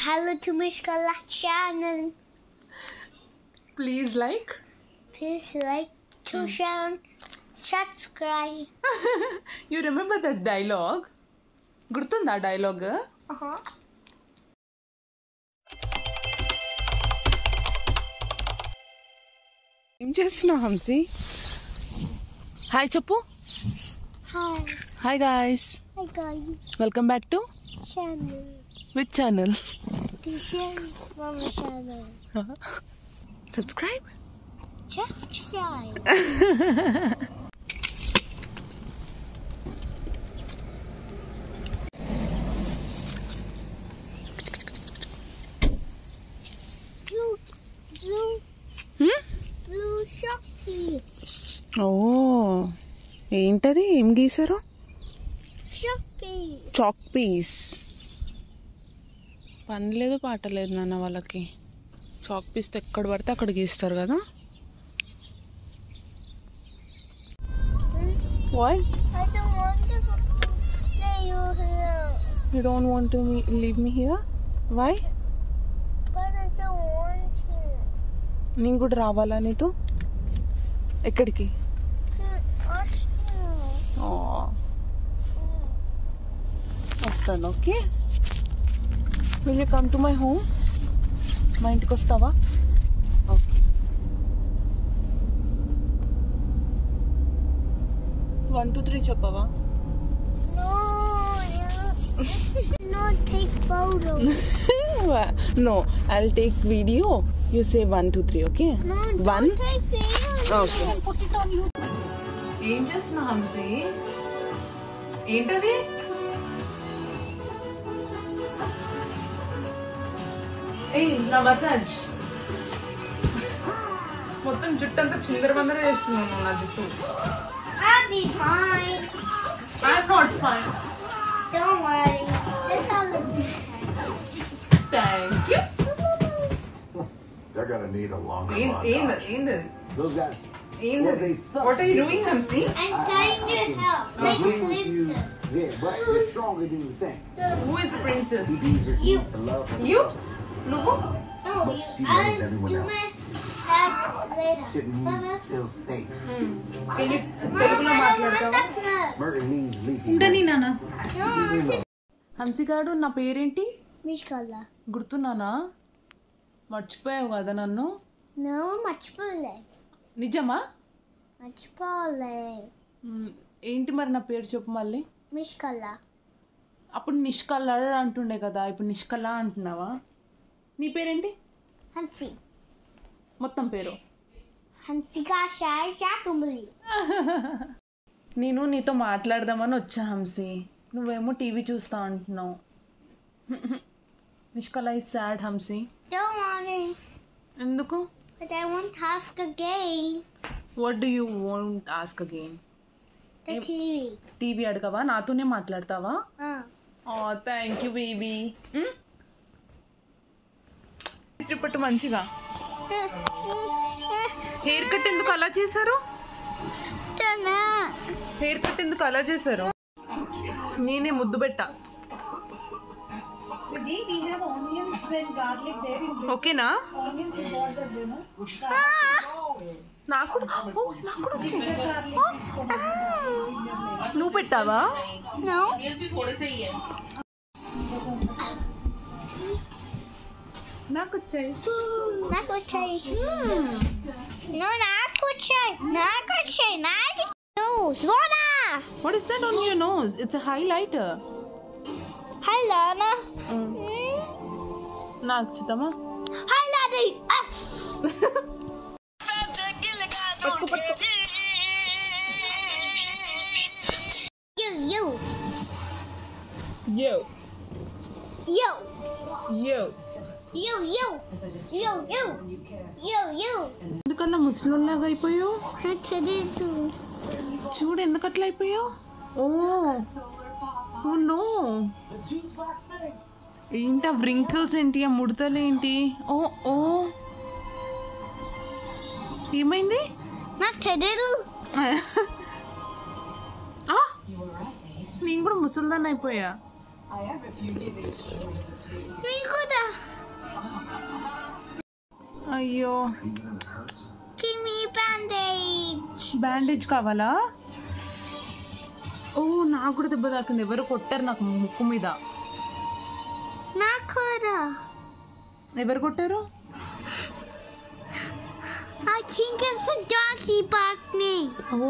Hello to Mishkala channel. Please like. Please like to share and subscribe. You remember that dialogue? గుర్తుందా dialogue? ఏం చేస్తున్నావు Hamsi? Hi చెప్పు. Hi guys. Welcome back to Channel. Which channel? Mama channel. Subscribe. Just try. Blue chalk piece. ఓ ఏంటది? ఏం గీసారు? Chalk piece. Chalk piece. పని లేదు పాట లేదు నాన్న వాళ్ళకి. చాక్ పీస్తో ఎక్కడ పడితే అక్కడ గీస్తారు కదా. What? I don't want to lay you here. You don't want to leave me here? Why? But I don't want to. నేను కూడా రావాలా నీతో? ఎక్కడికి? To Austria. వస్తాను. Okay. Will you come to my home? మా ఇంటికి వస్తావా? ఓకే. 1 2 3 చెప్పవా? No, no, take photos. No, I'll take video. You say 1 2 3, okay? No, One? don't take photos. Okay. Put it on you. ఏం చేస్తున్నావు హంసి? ఏంటది? ఏయ్ నా మసాజ్. మొత్తం జుట్టు అంతా చిందరవందర చేస్తున్నాను నా జుట్టు. I'll be fine. I'm not fine. Don't worry. This all looks good. Thank you. They're gonna need a longer ఏంది? Those guys. Well, they suck. What are you doing, Hamsi? I'm trying to help. Like a princess. Yeah, but they're stronger than you think. Who is the princess? He just You. needs to love her. You? నువ్వు? No, She loves I'll everyone do else. my that later. Shit needs to feel safe. Can you తెలుగులో మాట్లాడతావా? Murder needs leaky. No, హంసి గాడు నా పేరేంటి? Mishkala. గుర్తున్నానా? మర్చిపోయావు కదా నన్ను? No, మర్చిపోలే. నిజమా? మర్చిపోలే. ఏంటి మరి నా పేరు చెప్పు మళ్ళీ. Mishkala. అప్పుడు నిష్కల అంటుండే కదా, ఇప్పుడు నిష్కల అంటున్నావా? నీ పేరేంటి? Hansi. మొత్తం పేరు? Hansika Shai Tumbali. నేను నీతో మాట్లాడదామని వచ్చా హంసి. నువ్వేమో టీవీ చూస్తా అంటున్నావు. Nishkala is sad Hamsi. Don't worry. ఎందుకు? But I want to ask again. What do you want ask again? The TV. TV అడగవా? నాతోనే మాట్లాడతావా? Thank you baby. పట్టు మంచిగా. హెయిర్ కట్ ఎందుకు అలా చేశారు? హెయిర్ కట్ ఎందుకు అలా చేశారు? నేనే ముద్దు పెట్టా. ఓకేనా? నాకు వచ్చింది. నువ్వు పెట్టావా? No. నాకు వచ్చాయి. నాకు వచ్చాయి. No, నాకు వచ్చాయి. నాకు వచ్చాయి. నాకు nose. Lana. What is that on your nose? It's a highlighter. Hi, Lana. నాకు చూద్దామా? Hi, Lana. పట్టుకో పట్టుకో. You. Yo. You. Yo. You. ఎందుకన్నా ముసలిలాగా అయిపోయావు? నాకు తెలీదు. చూడు ఎందుకు అట్లా అయిపోయావు? Oh no. ఏంటి ఆ వ్రింకిల్స్ ఏంటి? ఆ ముడతలు ఏంటి? ఓ ఏమైంది? నాకు తెలీదు. నేను కూడా ముసల్దాన్ని అయిపోయా. నేను కూడా అయ్యో Give me bandage. బ్యాండేజ్ కావాలా? ఓ నాకు కూడా దెబ్బ తాకింది. ఎవరు కొట్టారు నాకు ముక్కు మీద. Nakuda. ఎవరు కొట్టారు? I think it's a doggy bark me. Oh